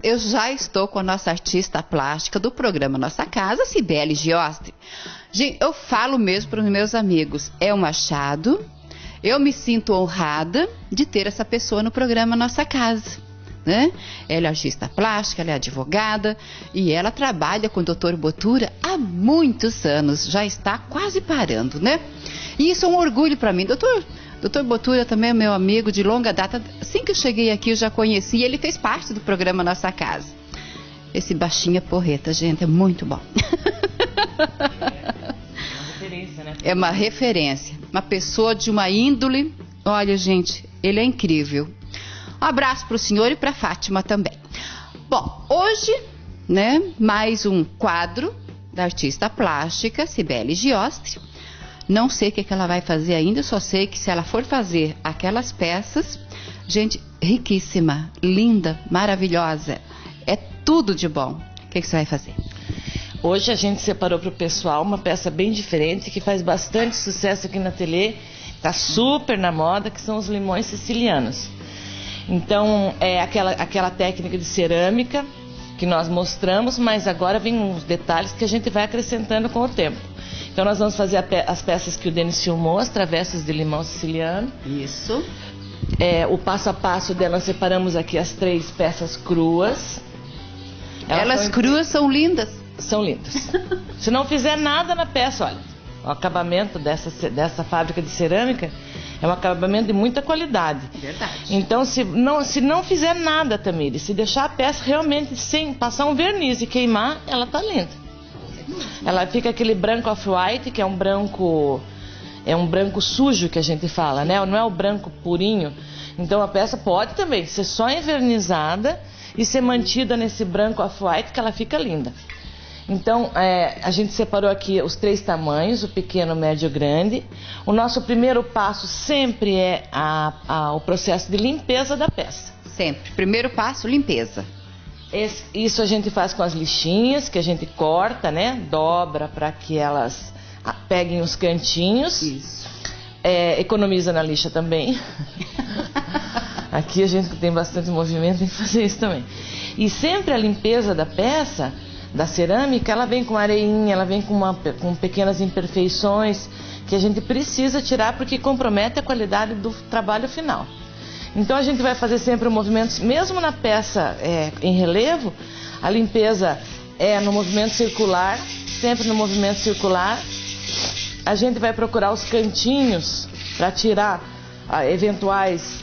Eu já estou com a nossa artista plástica do programa Nossa Casa, Cibele Giostre. Gente, eu falo mesmo para os meus amigos, é um achado. Eu me sinto honrada de ter essa pessoa no programa Nossa Casa, né? Ela é artista plástica, ela é advogada e ela trabalha com o Dr. Botura há muitos anos, já está quase parando, né? E isso é um orgulho para mim. Dr. Botura também é meu amigo de longa data. Assim que eu cheguei aqui eu já conheci e ele fez parte do programa Nossa Casa. Esse baixinho é porreta, gente, é muito bom. É uma referência, uma pessoa de uma índole. Olha, gente, ele é incrível. Um abraço para o senhor e para a Fátima também. Bom, hoje, né, mais um quadro da artista plástica Cibele Giostre. Não sei o que ela vai fazer ainda, só sei que se ela for fazer aquelas peças, gente, riquíssima, linda, maravilhosa, é tudo de bom. O que você vai fazer? Hoje a gente separou para o pessoal uma peça bem diferente, que faz bastante sucesso aqui na ateliê, está super na moda, que são os limões sicilianos. Então, é aquela técnica de cerâmica que nós mostramos, mas agora vem uns detalhes que a gente vai acrescentando com o tempo. Então, nós vamos fazer as peças que o Denis filmou, as travessas de limão siciliano. Isso. O passo a passo dela, nós separamos aqui as 3 peças cruas. Elas cruas são lindas. São lindas. Se não fizer nada na peça, olha, o acabamento dessa fábrica de cerâmica é um acabamento de muita qualidade. Verdade. Então, se não fizer nada, Tamires, se deixar a peça realmente sem passar um verniz e queimar, ela tá linda. Ela fica aquele branco off-white, que é um branco sujo que a gente fala, né? Não é o branco purinho. Então a peça pode também ser só envernizada e ser mantida nesse branco off-white, que ela fica linda. Então, a gente separou aqui os 3 tamanhos, o pequeno, o médio e o grande. O nosso primeiro passo sempre é o processo de limpeza da peça. Sempre. Primeiro passo, limpeza. Isso a gente faz com as lixinhas, que a gente corta, né? Dobra para que elas peguem os cantinhos. Isso. Economiza na lixa também. Aqui a gente tem bastante movimento, tem que fazer isso também. E sempre a limpeza da peça, da cerâmica, ela vem com areinha, ela vem com pequenas imperfeições que a gente precisa tirar porque compromete a qualidade do trabalho final. Então a gente vai fazer sempre o movimento, mesmo na peça em relevo, a limpeza é no movimento circular, sempre no movimento circular. A gente vai procurar os cantinhos para tirar eventuais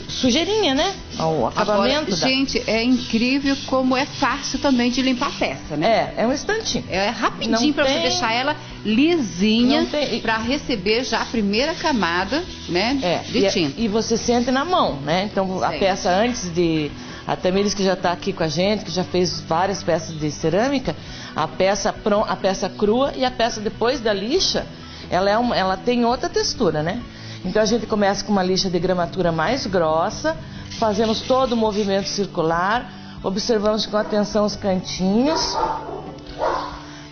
sujeirinha, né? O acabamento. Agora, gente, é incrível como é fácil também de limpar a peça, né? É um instantinho. É rapidinho para você deixar ela lisinha para receber já a primeira camada, né? De tinta. E você sente na mão, né? Então a peça antes de... A Tamires, que já está aqui com a gente, que já fez várias peças de cerâmica, a peça crua e a peça depois da lixa, ela tem outra textura, né? Então a gente começa com uma lixa de gramatura mais grossa, fazemos todo o movimento circular, observamos com atenção os cantinhos,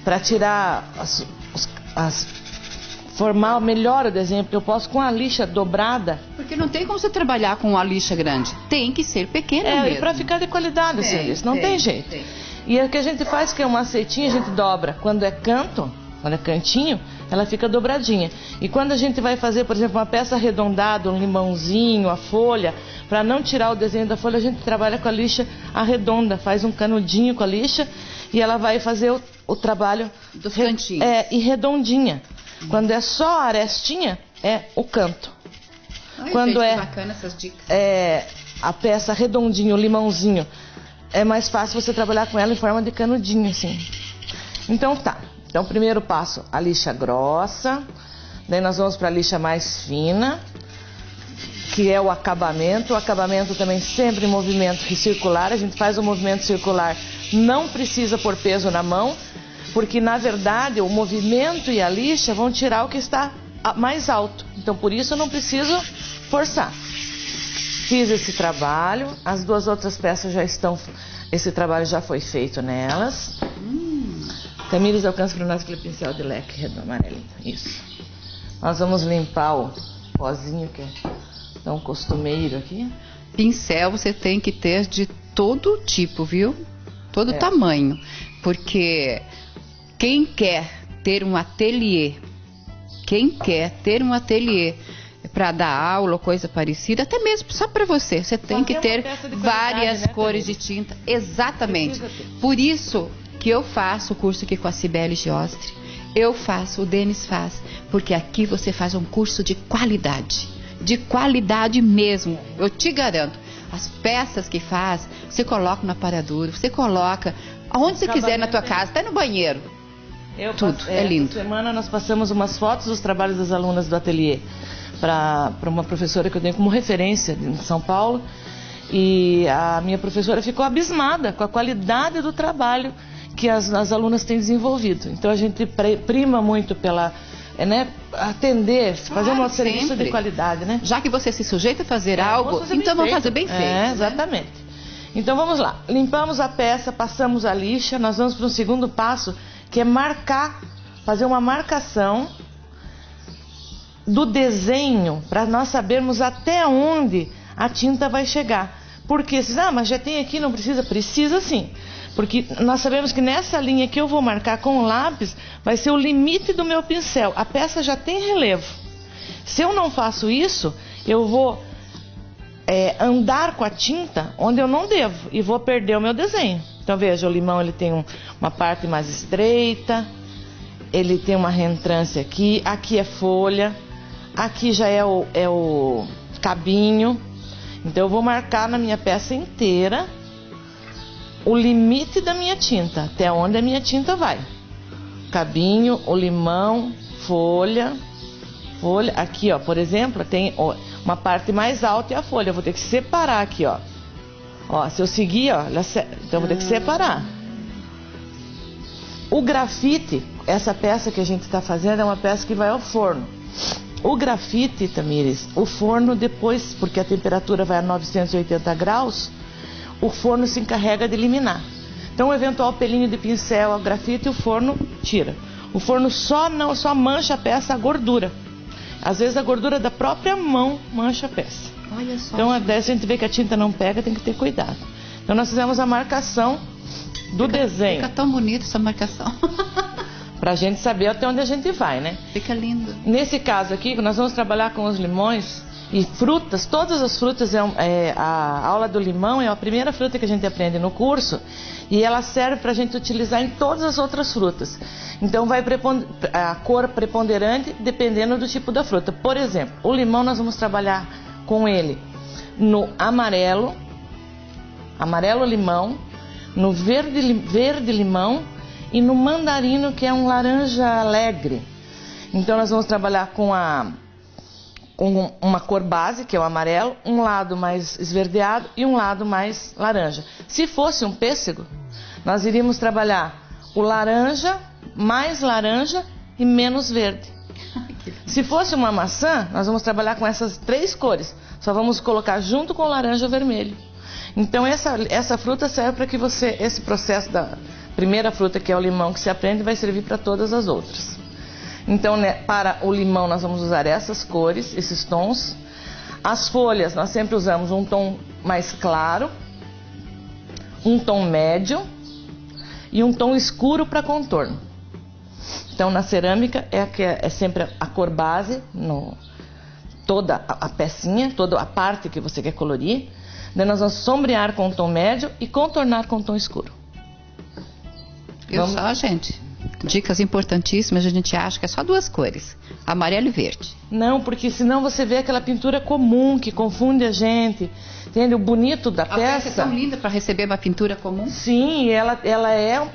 para tirar formar melhor o desenho, porque eu posso com a lixa dobrada. Porque não tem como você trabalhar com uma lixa grande, tem que ser pequena mesmo. E para ficar de qualidade o serviço, não tem jeito. E o que a gente faz, que é uma macetinho, a gente dobra. Quando é cantinho, ela fica dobradinha. E quando a gente vai fazer, por exemplo, uma peça arredondada, um limãozinho, a folha, para não tirar o desenho da folha, a gente trabalha com a lixa arredonda, faz um canudinho com a lixa e ela vai fazer o trabalho dos cantinhos. E redondinha. Quando é só a arestinha, é o canto. Ai, quando gente, que bacana essas dicas. A peça redondinha, o limãozinho, é mais fácil você trabalhar com ela em forma de canudinho, assim. Então tá. Então, primeiro passo, a lixa grossa, daí nós vamos para a lixa mais fina, que é o acabamento. O acabamento também sempre em movimento circular, a gente faz o movimento circular, não precisa pôr peso na mão, porque na verdade o movimento e a lixa vão tirar o que está mais alto. Então, por isso eu não preciso forçar. Fiz esse trabalho, as 2 outras peças já estão, esse trabalho já foi feito nelas. Tamires, alcança para nós aquele pincel de leque redondo, amarelinho. Isso. Nós vamos limpar o pozinho que é tão costumeiro aqui. pincel você tem que ter de todo tipo, viu? Todo tamanho. Porque quem quer ter um ateliê para dar aula ou coisa parecida, até mesmo só para você tem que ter várias cores de tinta. Exatamente. Por isso que eu faço o curso aqui com a Cibele Giostre, eu faço, o Denis faz, porque aqui você faz um curso de qualidade mesmo, eu te garanto. As peças que faz, você coloca no aparador, você coloca aonde você quiser na tua casa, até no banheiro. Tudo, é lindo. Essa semana nós passamos umas fotos dos trabalhos das alunas do ateliê para uma professora que eu tenho como referência em São Paulo, e a minha professora ficou abismada com a qualidade do trabalho que as alunas têm desenvolvido. Então a gente prima muito pela atender, fazer um serviço de qualidade, né? Já que você se sujeita a fazer algo, então vamos fazer bem feito. Exatamente. Então vamos lá, limpamos a peça, passamos a lixa, nós vamos para um segundo passo, que é marcar, fazer uma marcação do desenho, para nós sabermos até onde a tinta vai chegar. Porque, mas já tem aqui, não precisa? Precisa sim. Porque nós sabemos que nessa linha que eu vou marcar com o lápis, vai ser o limite do meu pincel. A peça já tem relevo. Se eu não faço isso, eu vou andar com a tinta onde eu não devo e vou perder o meu desenho. Então veja, o limão ele tem uma parte mais estreita, ele tem uma reentrância aqui é folha, aqui já é o cabinho. Então eu vou marcar na minha peça inteira o limite da minha tinta, até onde a minha tinta vai. Cabinho, o limão, folha. Aqui, ó, por exemplo, tem uma parte mais alta e a folha. Eu vou ter que separar aqui, ó. Ó, se eu seguir, ó, então eu vou ter que separar. O grafite, essa peça que a gente está fazendo, é uma peça que vai ao forno. O grafite, Tamires, o forno depois, porque a temperatura vai a 980 graus, o forno se encarrega de eliminar. Então, o eventual pelinho de pincel, o grafite, o forno tira. O forno só mancha a peça, a gordura. Às vezes a gordura da própria mão mancha a peça. Olha só. Então, até se a gente vê que a tinta não pega, tem que ter cuidado. Então, nós fizemos a marcação do desenho. Fica tão bonita essa marcação. Pra gente saber até onde a gente vai, né? Fica lindo. Nesse caso aqui, nós vamos trabalhar com os limões e frutas. Todas as frutas, a aula do limão é a primeira fruta que a gente aprende no curso. E ela serve pra gente utilizar em todas as outras frutas. Então vai a cor preponderante dependendo do tipo da fruta. Por exemplo, o limão nós vamos trabalhar com ele no amarelo limão, no verde limão e no mandarino, que é um laranja alegre. Então nós vamos trabalhar com uma cor base, que é o amarelo, um lado mais esverdeado e um lado mais laranja. Se fosse um pêssego, nós iríamos trabalhar o laranja, mais laranja e menos verde. Se fosse uma maçã, nós vamos trabalhar com essas três cores. Só vamos colocar junto com o laranja vermelho. Então essa fruta serve para que esse processo da primeira fruta, que é o limão, que se aprende, vai servir para todas as outras. Então, para o limão nós vamos usar essas cores, esses tons. As folhas nós sempre usamos um tom mais claro, um tom médio e um tom escuro para contorno. Então, na cerâmica é sempre a cor base, toda a pecinha, toda a parte que você quer colorir. Daí nós vamos sombrear com um tom médio e contornar com um tom escuro. Só, gente, dicas importantíssimas. A gente acha que é só duas cores, amarelo e verde. Não, porque senão você vê aquela pintura comum que confunde a gente. Entende? O bonito da peça... É tão linda para receber uma pintura comum. Sim, ela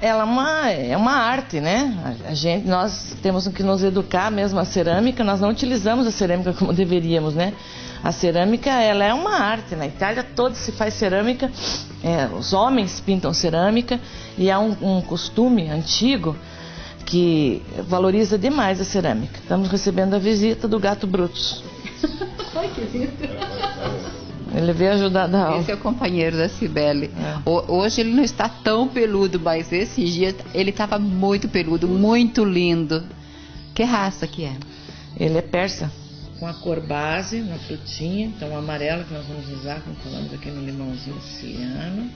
é uma arte, né? Nós temos que nos educar mesmo a cerâmica. Nós não utilizamos a cerâmica como deveríamos, né? A cerâmica, ela é uma arte. Na Itália toda se faz cerâmica. Os homens pintam cerâmica. E há um costume antigo que valoriza demais a cerâmica. Estamos recebendo a visita do gato Brutus. Ai, que lindo. Ele veio ajudar a dar aula. Esse é o companheiro da Cibele. Hoje ele não está tão peludo, mas esses dias ele estava muito peludo, muito lindo. Que raça que é? Ele é persa. com a cor base na frutinha. Então o amarelo que nós vamos usar, como falamos aqui no limãozinho siciliano.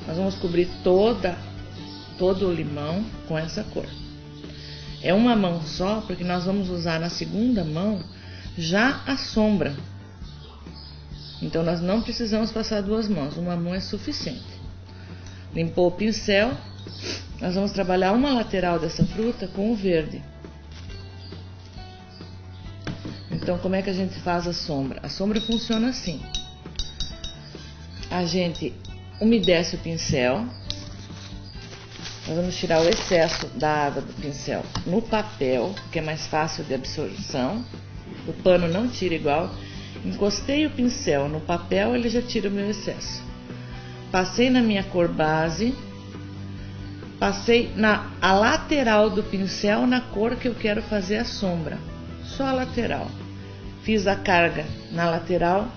Nós vamos cobrir todo o limão com essa cor. É uma mão só, porque nós vamos usar na segunda mão já a sombra. Então nós não precisamos passar 2 mãos, uma mão é suficiente. Limpou o pincel, nós vamos trabalhar uma lateral dessa fruta com o verde. Então como é que a gente faz a sombra? A sombra funciona assim. A gente umedece o pincel. Nós vamos tirar o excesso da água do pincel no papel, que é mais fácil de absorção. O pano não tira igual. Encostei o pincel no papel, ele já tira o meu excesso. Passei na minha cor base. Passei a lateral do pincel na cor que eu quero fazer a sombra. Só a lateral. Fiz a carga na lateral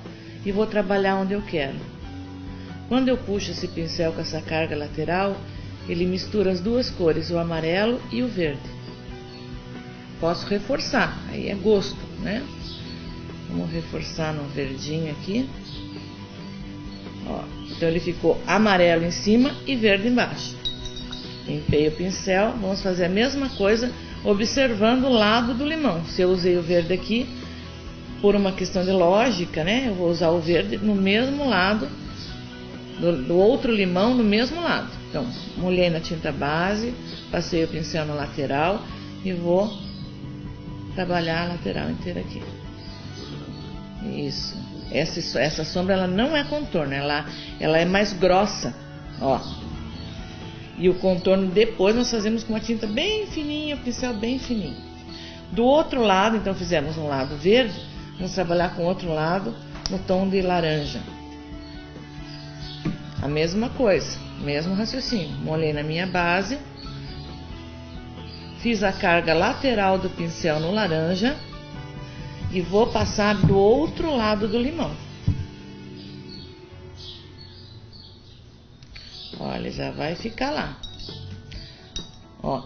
e vou trabalhar onde eu quero. Quando eu puxo esse pincel com essa carga lateral, ele mistura as 2 cores, o amarelo e o verde. Posso reforçar, aí é gosto, né? Vamos reforçar no verdinho aqui. Ó, então ele ficou amarelo em cima e verde embaixo. Limpei o pincel, vamos fazer a mesma coisa, observando o lado do limão. Se eu usei o verde aqui, por uma questão de lógica, né? Eu vou usar o verde no mesmo lado, do outro limão no mesmo lado. Então, molhei na tinta base, passei o pincel na lateral e vou trabalhar a lateral inteira aqui. Isso. Essa sombra ela não é contorno, ela é mais grossa, ó. E o contorno depois nós fazemos com uma tinta bem fininha, o pincel bem fininho. Do outro lado, então fizemos um lado verde, vamos trabalhar com o outro lado no tom de laranja. A mesma coisa, mesmo raciocínio. Molhei na minha base, fiz a carga lateral do pincel no laranja e vou passar do outro lado do limão. Olha, já vai ficar lá. Ó,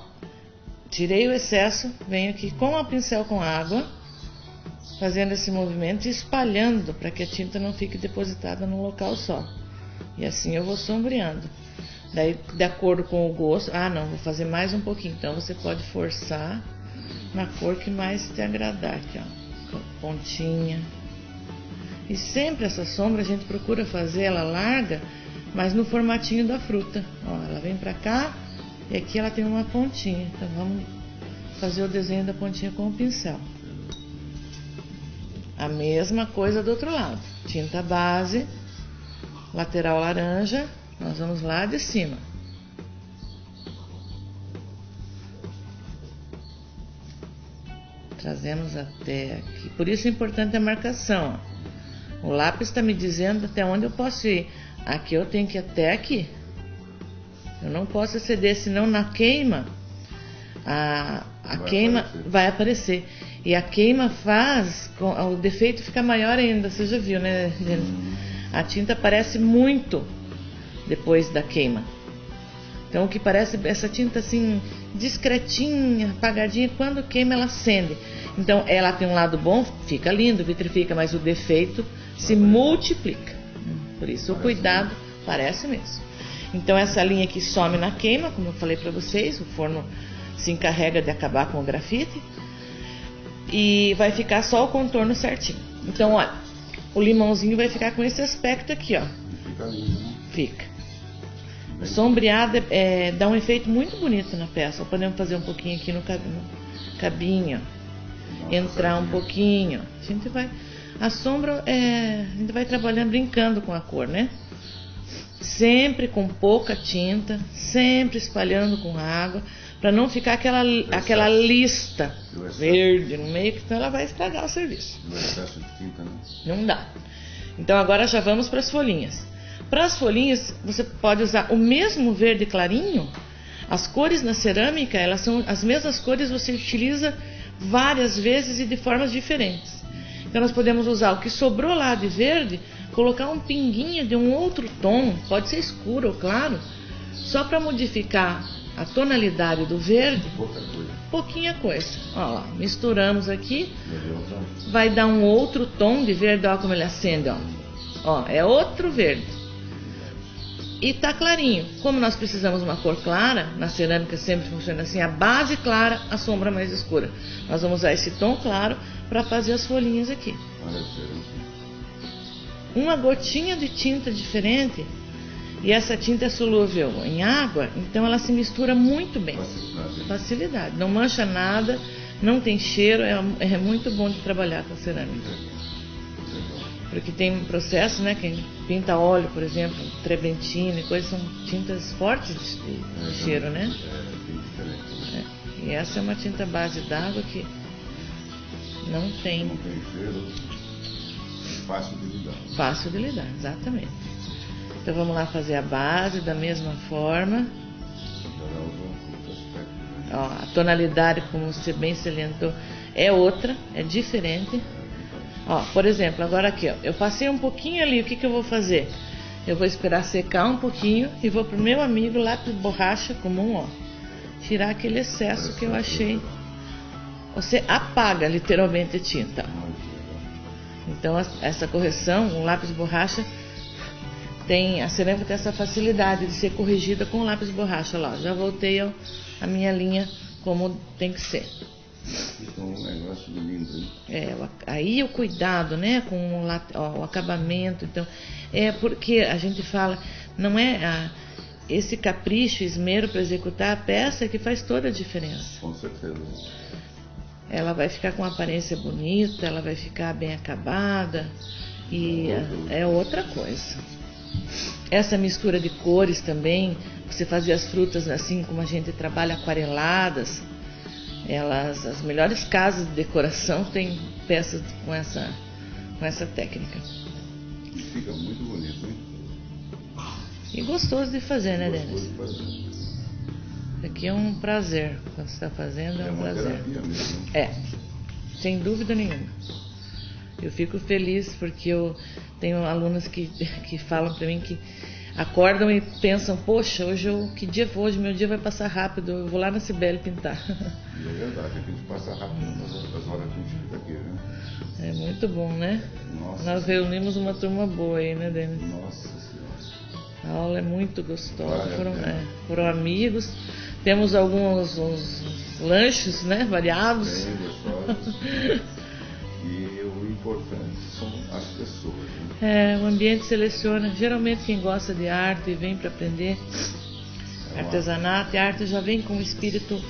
tirei o excesso, venho aqui com o pincel com água, fazendo esse movimento e espalhando para que a tinta não fique depositada num local só. E assim eu vou sombreando. Daí, de acordo com o gosto... Ah, não, vou fazer mais um pouquinho. Então, você pode forçar na cor que mais te agradar. Aqui, ó. Pontinha. E sempre essa sombra a gente procura fazer ela larga, mas no formatinho da fruta. Ó, ela vem pra cá e aqui ela tem uma pontinha. Então, vamos fazer o desenho da pontinha com o pincel. A mesma coisa do outro lado. Tinta base... Lateral laranja, nós vamos lá de cima. Trazemos até aqui. Por isso é importante a marcação. Ó. O lápis está me dizendo até onde eu posso ir. Aqui eu tenho que ir até aqui. Eu não posso exceder, senão na queima, a queima vai aparecer. E a queima faz, o defeito fica maior ainda. Você já viu, né, gente? A tinta aparece muito depois da queima. Então o que parece essa tinta assim discretinha, apagadinha, quando queima ela acende. Então ela tem um lado bom, fica lindo, vitrifica, mas o defeito se multiplica. Por isso o cuidado parece mesmo. Então essa linha aqui some na queima, como eu falei para vocês, o forno se encarrega de acabar com o grafite e vai ficar só o contorno certinho. Então olha, o limãozinho vai ficar com esse aspecto aqui, ó. Fica lindo, né? Fica. O sombreado dá um efeito muito bonito na peça. Podemos fazer um pouquinho aqui no cabinho. Entrar um pouquinho. A sombra, a gente vai trabalhando, brincando com a cor, né? Sempre com pouca tinta, sempre espalhando com água, para não ficar aquela lista verde no meio, que senão ela vai estragar o serviço. No excesso de tinta, né? Não dá. Então agora já vamos para as folhinhas. Para as folhinhas, você pode usar o mesmo verde clarinho. As cores na cerâmica, elas são as mesmas cores, você utiliza várias vezes e de formas diferentes. Então nós podemos usar o que sobrou lá de verde, colocar um pinguinho de um outro tom, pode ser escuro ou claro, só para modificar a tonalidade do verde, Pouca coisa. pouquinha coisa. Ó lá, misturamos aqui, Meu Deus, vai dar um outro tom de verde, ó como ele acende, ó. Ó, é outro verde. E tá clarinho. Como nós precisamos uma cor clara, na cerâmica sempre funciona assim, a base clara, a sombra mais escura. Nós vamos usar esse tom claro para fazer as folhinhas aqui. olha a diferença. Uma gotinha de tinta diferente, e essa tinta é solúvel em água, então ela se mistura muito bem. Facilidade. Facilidade, não mancha nada, não tem cheiro, é muito bom de trabalhar com cerâmica. Porque tem um processo, né? Quem pinta óleo, por exemplo, trebentina e coisas, são tintas fortes de cheiro, né? É bem diferente. Né? E essa é uma tinta base d'água que não tem. Não tem cheiro, fácil de lidar. Fácil de lidar, exatamente. Então vamos lá fazer a base da mesma forma. Agora outro aspecto. Né? Ó, a tonalidade, como você bem salientou, é outra, é diferente. Ó, por exemplo, agora aqui, ó, eu passei um pouquinho ali, o que eu vou fazer? Eu vou esperar secar um pouquinho e vou pro meu amigo lápis borracha comum, ó, tirar aquele excesso que eu achei. Você apaga literalmente a tinta. Então essa correção, o lápis borracha a cerâmica tem essa facilidade de ser corrigida com o lápis borracha. Lá, já voltei a minha linha como tem que ser. Então um negócio lindo, hein? Aí o cuidado, né, com o acabamento. Então, porque a gente fala, não é esse capricho, esmero para executar a peça que faz toda a diferença. Com certeza. Ela vai ficar com uma aparência bonita, ela vai ficar bem acabada e é outra coisa. Essa mistura de cores também, você fazer as frutas assim como a gente trabalha aquareladas, as melhores casas de decoração têm peças com essa técnica. E fica muito bonito, hein? E gostoso de fazer, né, Gostoso Denis? de fazer. Isso aqui é um prazer. Quando você está fazendo, é um uma prazer. terapia mesmo. Sem dúvida nenhuma. Eu fico feliz porque eu tenho alunas que falam para mim que acordam e pensam, poxa, que dia foi hoje? Meu dia vai passar rápido, eu vou lá na Cibele pintar. E é verdade, a gente passa rápido nas horas que a gente fica aqui, né? É muito bom, né? Nossa. Nós reunimos uma turma boa aí, né, Denis? Nossa Senhora. A aula é muito gostosa, Vale foram amigos. Temos alguns uns lanches, né, variados. Bem gostosos. E o importante são as pessoas, né? O ambiente seleciona. Geralmente quem gosta de arte vem para aprender artesanato, e a arte já vem com um espírito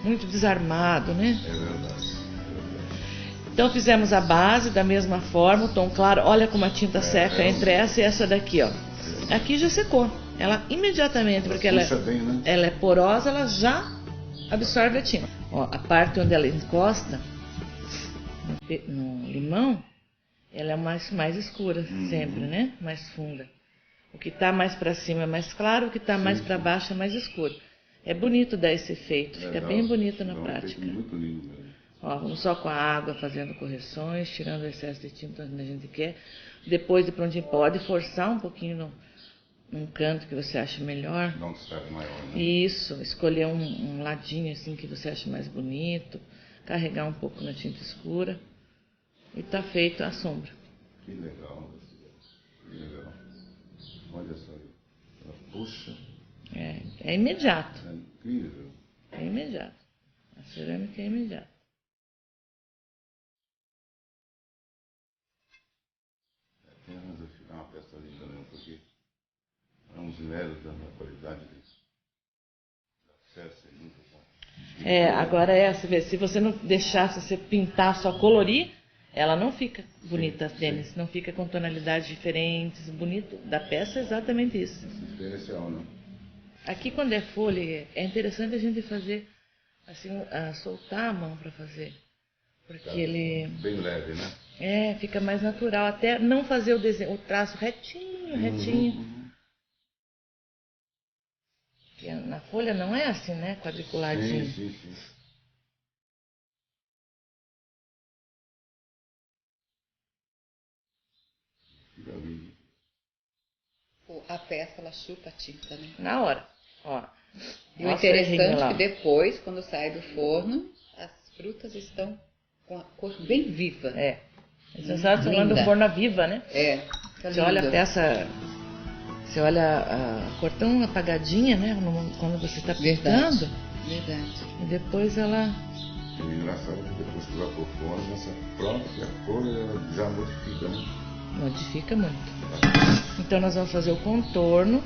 muito desarmado, né? É verdade. Então fizemos a base da mesma forma, o tom claro. Olha como a tinta seca entre essa e essa daqui, ó. Aqui já secou. Ela imediatamente, porque Puxa bem, né? ela é porosa, ela já absorve a tinta. Ó, a parte onde ela encosta no limão, ela é mais escura sempre, né? Mais funda. O que está mais para cima é mais claro, o que está mais para baixo é mais escuro. É bonito dar esse efeito, fica Legal. bem bonito na Não, prática. fica muito lindo mesmo. Ó, vamos só com a água fazendo correções, tirando o excesso de tinta onde a gente quer. Depois de prontinho, pode forçar um pouquinho num canto que você acha melhor. Dá um destaque maior, né? Isso, escolher um ladinho assim que você acha mais bonito, carregar um pouco na tinta escura e tá feita a sombra. Que legal. Que legal. Olha só. Ela puxa. É imediato. É incrível. É imediato. A cerâmica é imediata. Apenas eu ficar uma peça linda mesmo, porque é um esmero da qualidade da peça é muito bom. Agora você vê, se você não deixar, se você pintar só colorir, ela não fica bonita, Denis, não fica com tonalidades diferentes, bonito da peça é exatamente isso. Diferencial, né? Aqui quando é folha, é interessante a gente fazer, assim, soltar a mão para fazer, porque ele Bem leve, né? fica mais natural, até não fazer o traço retinho. Porque na folha não é assim, né, quadriculadinho. Sim. Fica lindo. A peça, ela chupa a tinta, né? Na hora. Ó, E o interessante é que depois, quando sai do forno, as frutas estão com a cor bem viva. É. Você sabe, falando do forno viva, né? É. Você olha a peça, você olha a cor tão apagadinha, né? Quando você está pintando. Verdade. E depois ela... É engraçado que depois que vai pro forno, já sai pronto, que a cor já modifica, né? Modifica muito. Então nós vamos fazer o contorno.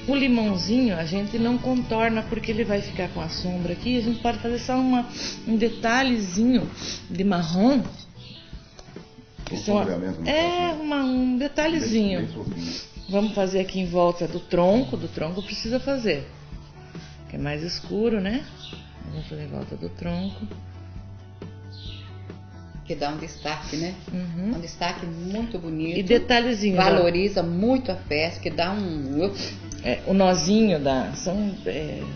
O limãozinho a gente não contorna porque ele vai ficar com a sombra aqui. A gente pode fazer só um detalhezinho de marrom. Um detalhezinho. Vamos fazer aqui em volta do tronco. Do tronco precisa fazer, que é mais escuro, né? Vamos fazer em volta do tronco. Que dá um destaque, né? Uhum. Um destaque muito bonito. E detalhezinho. Valoriza muito a peça, que dá um... o nozinho são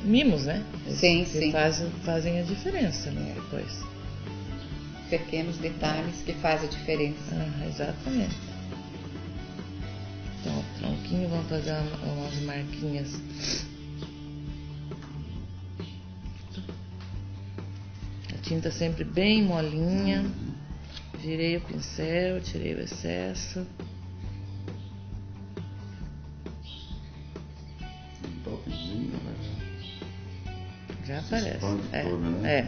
mimos, né? Sim, que sim. Fazem a diferença, né? Depois. Pequenos detalhes que fazem a diferença. Exatamente. Então, o tronquinho, vamos fazer umas marquinhas. A tinta sempre bem molinha. Girei o pincel, tirei o excesso. Um toquezinho, né? Já aparece. Né?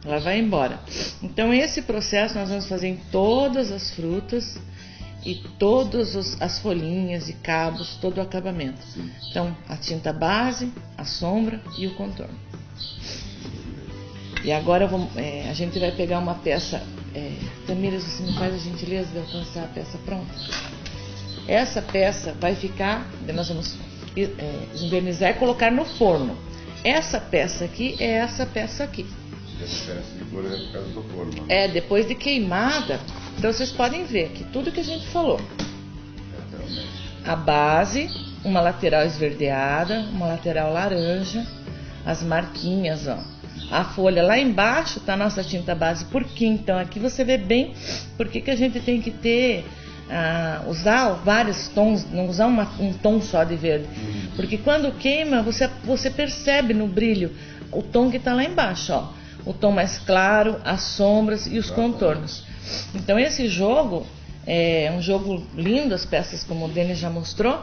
Ela vai embora. Então esse processo nós vamos fazer em todas as frutas e todas as folhinhas e cabos, todo o acabamento. Sim. Então a tinta base, a sombra e o contorno. E agora a gente vai pegar uma peça. Tamires, você me faz a gentileza de alcançar a peça pronta? Essa peça vai ficar, nós vamos envernizar e colocar no forno. Essa peça aqui é essa peça aqui. A diferença de cor é por causa do forno. Né? Depois de queimada. Então vocês podem ver aqui tudo que a gente falou. A base, uma lateral esverdeada, uma lateral laranja, as marquinhas, ó. A folha lá embaixo tá a nossa tinta base. Por quê? Então aqui você vê bem por que a gente tem que ter usar vários tons, não usar um tom só de verde. Porque quando queima, você percebe no brilho o tom que está lá embaixo, ó. O tom mais claro, as sombras e os contornos. Então esse jogo é um jogo lindo, as peças como o Denis já mostrou.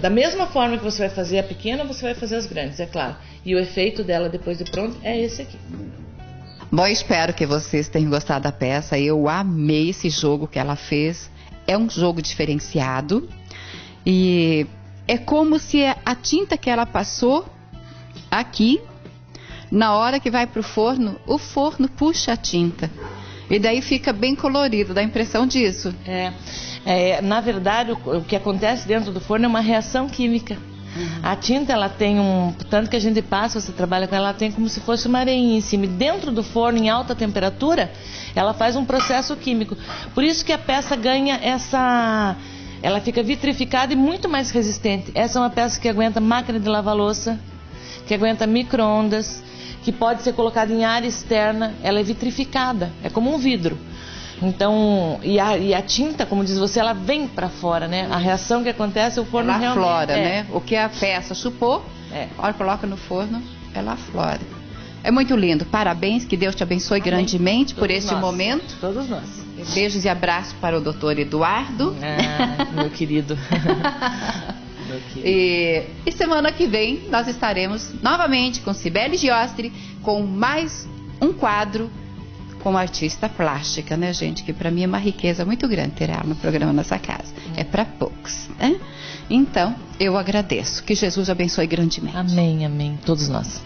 Da mesma forma que você vai fazer a pequena, você vai fazer as grandes, é claro. E o efeito dela depois de pronto é esse aqui. Bom, espero que vocês tenham gostado da peça. Eu amei esse jogo que ela fez. É um jogo diferenciado. E é como se a tinta que ela passou aqui, na hora que vai para o forno puxa a tinta. E daí fica bem colorido, dá a impressão disso. Na verdade, o que acontece dentro do forno é uma reação química. A tinta, ela tem tanto que a gente passa, você trabalha com ela, tem como se fosse uma areinha em cima. E dentro do forno, em alta temperatura, ela faz um processo químico. Por isso que a peça ganha ela fica vitrificada e muito mais resistente. Essa é uma peça que aguenta máquina de lavar louça, que aguenta micro-ondas, que pode ser colocada em área externa. Ela é vitrificada, é como um vidro. Então, e a tinta, como diz você, ela vem para fora, né? A reação que acontece, o forno ela realmente... aflora, né? O que a peça chupou, a hora que coloca no forno, ela aflora. É muito lindo. Parabéns, que Deus te abençoe grandemente por este momento. Todos nós. Beijos e abraços para o Dr. Eduardo. Meu querido. E semana que vem nós estaremos novamente com Cibele Giostri, com mais um quadro como artista plástica, né, gente? Que para mim é uma riqueza muito grande ter ela no programa Nossa Casa. É para poucos, né? Então, eu agradeço. Que Jesus abençoe grandemente. Amém, amém. Todos nós.